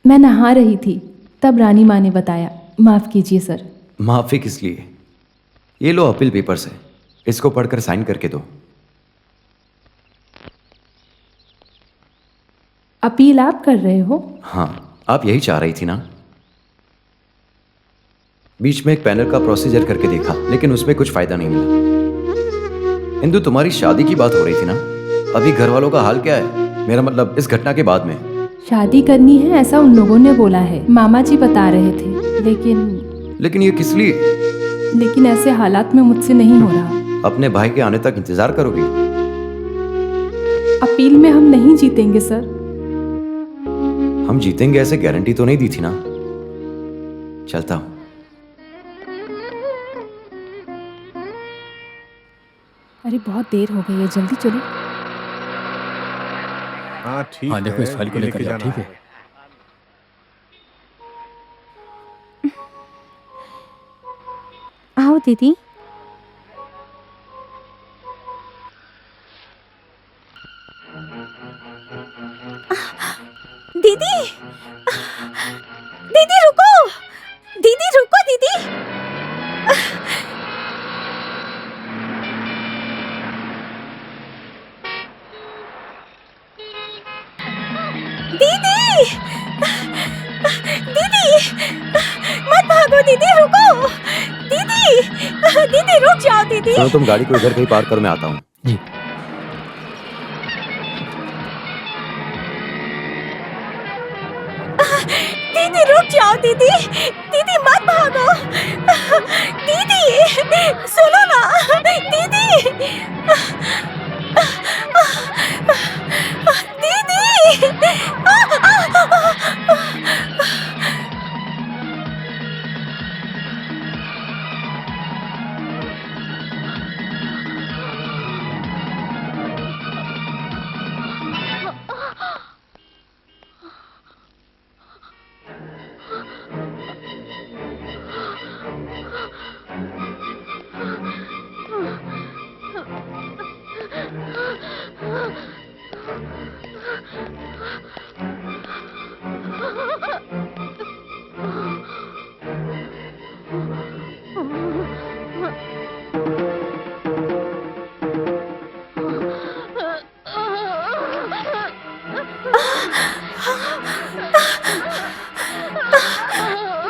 मैं नहा रही थी, तब रानी माँ ने बताया। माफ़ कीजिए सर। माफी किस लिए? ये लो अपील पेपर्स है, इसको पढ़कर साइन करके दो। अपील आप कर रहे हो? हाँ, आप यही चाह रही थी ना? बीच में एक पैनल का प्रोसीजर करके देखा, लेकिन उसमें कुछ फायदा नहीं मिला। इंदु, तुम्हारी शादी की बात हो रही थी ना? अभी घर वालों का हाल क्या है? मेरा मतलब इस घटना के बाद में। शादी करनी है ऐसा उन लोगों ने बोला है, मामा जी बता रहे थे। लेकिन ये किस लिए? लेकिन ऐसे हालात में मुझसे नहीं हो रहा। अपने भाई के आने तक इंतजार करोगी? अपील में हम नहीं जीतेंगे सर। हम जीतेंगे ऐसे गारंटी तो नहीं दी थी ना? चलता हूं। अरे बहुत देर हो गई है, जल्दी चलो। हाँ ठीक है, देखो इस फाइल को ये लेकर जाओ, जाना ठीक है? आओ दीदी। दीदी दीदी रुको, दीदी रुको, दीदी दीदी दीदी मत भागो, दीदी रुको, दीदी दीदी रुक जाओ दीदी। सुनो, तुम गाड़ी को इधर कहीं पार्क करो, मैं आता हूँ। जी। दीदी रुक जाओ, दीदी दीदी मत भागो, दीदी सुनो ना, दीदी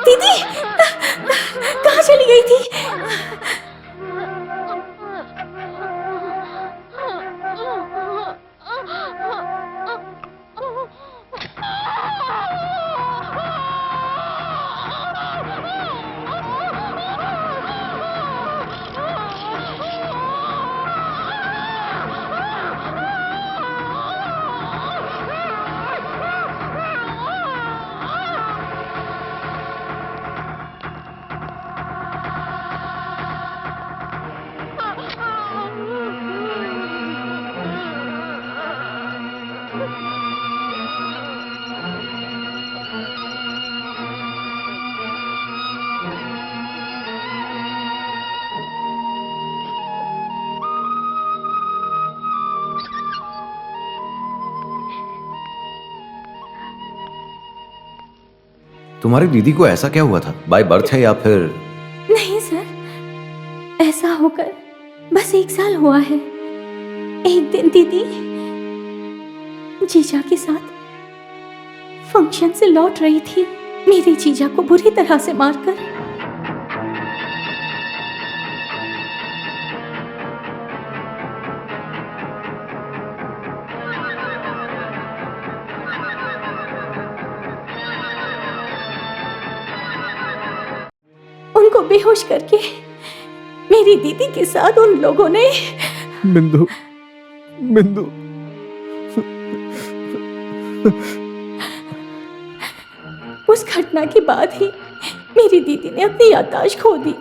दीदी कहाँ चली गई थी? तुम्हारी दीदी को ऐसा क्या हुआ था? बाय बर्थ है या फिर? नहीं सर, ऐसा होकर बस 1 साल हुआ है। एक दिन दीदी जीजा के साथ फंक्शन से लौट रही थी, मेरे जीजा को बुरी तरह से मारकर। उनको बेहोश करके मेरी दीदी के साथ उन लोगों ने बिंदु बिंदु उस घटना के बाद ही मेरी दीदी ने अपनी याददाश्त खो दी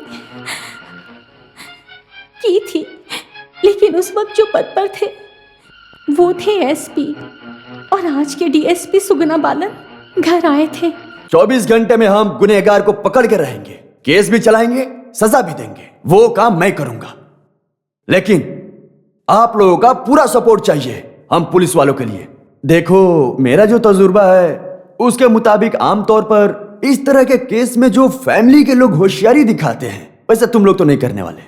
की थी, लेकिन उस वक्त जो पद पर थे वो थे एसपी, और आज के डीएसपी सुगना बालन घर आए थे। 24 घंटे में हम गुनहगार को पकड़ के रहेंगे, केस भी चलाएंगे, सजा भी देंगे। वो काम मैं करूंगा, लेकिन आप लोगों का पूरा सपोर्ट चाहिए हम पुलिस वालों के लिए। देखो, मेरा जो तजुर्बा है उसके मुताबिक आमतौर पर इस तरह के केस में जो फैमिली के लोग होशियारी दिखाते हैं, वैसे तुम लोग तो नहीं करने वाले।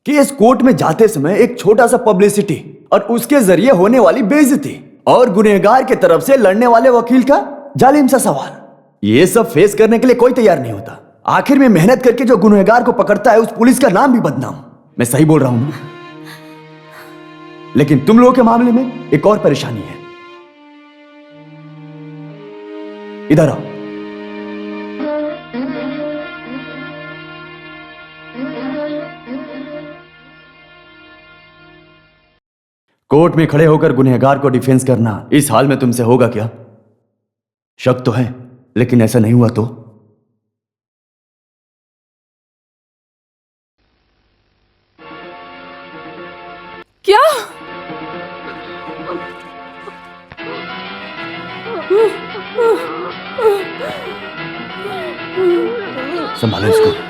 केस कोर्ट में जाते समय एक छोटा सा पब्लिसिटी और उसके जरिए होने वाली बेइज्जती और गुनहगार के तरफ से लड़ने वाले वकील का जालिम सा सवाल, ये सब फेस करने के लिए कोई तैयार नहीं होता। आखिर में मेहनत करके जो गुनहगार को पकड़ता है उस पुलिस का नाम भी बदनाम। मैं सही बोल रहा हूं ना? लेकिन तुम लोगों के मामले में एक और परेशानी है। इधर आओ। कोर्ट में खड़े होकर गुनहगार को डिफेंस करना इस हाल में तुमसे होगा क्या? शक तो है, लेकिन ऐसा नहीं हुआ तो? क्या? संभालो इसको।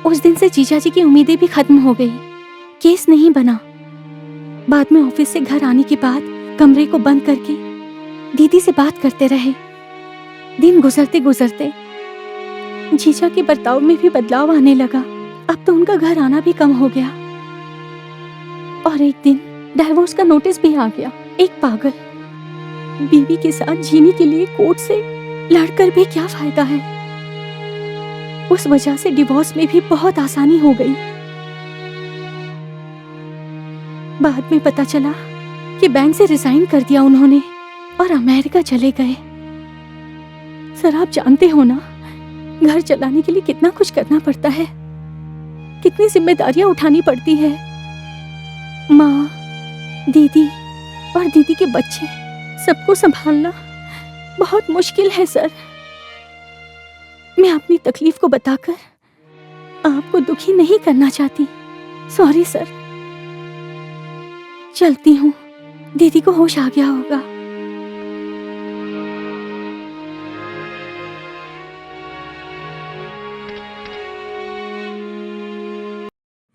उस दिन से जीजा जी की उम्मीदें भी खत्म हो गई। केस नहीं बना। बाद में ऑफिस से घर आने के बाद कमरे को बंद करके दीदी से बात करते रहे। दिन गुजरते गुजरते जीजा के बर्ताव में भी बदलाव आने लगा। अब तो उनका घर आना भी कम हो गया और एक दिन डाइवोर्स का नोटिस भी आ गया। एक पागल बीवी के साथ जीने के लिए कोर्ट से लड़कर भी क्या फायदा है। उस वजह से डिवोर्स में भी बहुत आसानी हो गई। बाद में पता चला कि बैंक से रिजाइन कर दिया उन्होंने और अमेरिका चले गए। सर आप जानते हो ना, घर चलाने के लिए कितना कुछ करना पड़ता है, कितनी जिम्मेदारियां उठानी पड़ती है। माँ, दीदी और दीदी के बच्चे सबको संभालना बहुत मुश्किल है सर। मैं अपनी तकलीफ को बताकर आपको दुखी नहीं करना चाहती। Sorry sir. चलती हूँ, दीदी को होश आ गया होगा।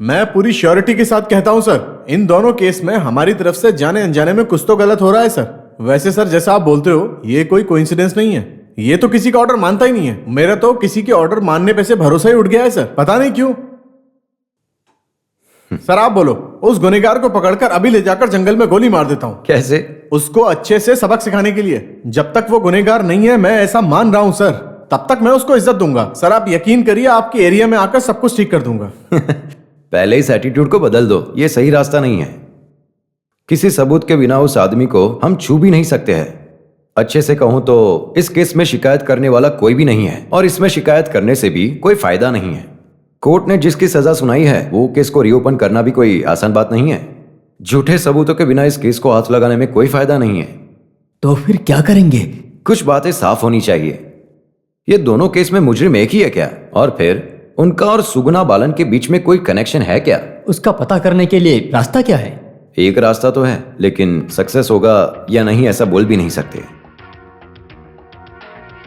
मैं पूरी श्योरिटी के साथ कहता हूं सर, इन दोनों केस में हमारी तरफ से जाने अनजाने में कुछ तो गलत हो रहा है सर। वैसे सर जैसा आप बोलते हो ये कोई कोइंसिडेंस नहीं है। ये तो किसी का ऑर्डर मानता ही नहीं है। मेरा तो किसी के ऑर्डर मानने पे से भरोसा ही उठ गया है सर, पता नहीं क्यों। सर आप बोलो, उस गुनहगार को पकड़कर अभी ले जाकर जंगल में गोली मार देता हूं। कैसे? उसको अच्छे से सबक सिखाने के लिए। जब तक वो गुनहगार नहीं है, मैं ऐसा मान रहा हूं सर, तब तक मैं उसको इज्जत दूंगा। सर आप यकीन करिए, आपके एरिया में आकर सब कुछ ठीक कर दूंगा। पहले इस एटीट्यूड को बदल दो, ये सही रास्ता नहीं है। किसी सबूत के बिना उस आदमी को हम छू भी नहीं सकते हैं। अच्छे से कहूं तो इस केस में शिकायत करने वाला कोई भी नहीं है और इसमें शिकायत करने से भी कोई फायदा नहीं है। कोर्ट ने जिसकी सजा सुनाई है वो केस को रीओपन करना भी कोई आसान बात नहीं है। झूठे सबूतों के बिना इस केस को हाथ लगाने में कोई फायदा नहीं है। तो फिर क्या करेंगे? कुछ बातें साफ होनी चाहिए। ये दोनों केस में मुजरिम एक ही है क्या? और फिर उनका और सुगुना बालन के बीच में कोई कनेक्शन है क्या? उसका पता करने के लिए रास्ता क्या है? एक रास्ता तो है, लेकिन सक्सेस होगा या नहीं ऐसा बोल भी नहीं सकते।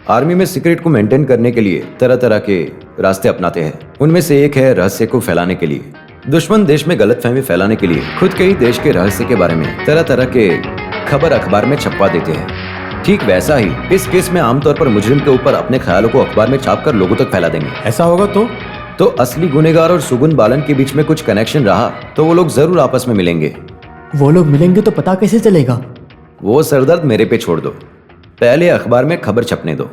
आर्मी में सीक्रेट को मेंटेन करने के लिए तरह तरह के रास्ते अपनाते हैं। उनमें से एक है रहस्य को फैलाने के लिए। दुश्मन देश में गलतफहमी फैलाने के लिए खुद के ही देश के रहस्य के बारे में तरह तरह के खबर अखबार में छपवा देते हैं। ठीक वैसा ही इस केस में आमतौर पर मुजरिम के ऊपर अपने ख्यालों को अखबार में छापकर लोगों तक फैला देंगे। ऐसा होगा तो असली गुनहगार और सुगुन बालन के बीच में कुछ कनेक्शन रहा तो वो लोग जरूर आपस में मिलेंगे। वो लोग मिलेंगे तो पता कैसे चलेगा? वो सरदर्द मेरे पे छोड़ दो, पहले अखबार में खबर छपने दो।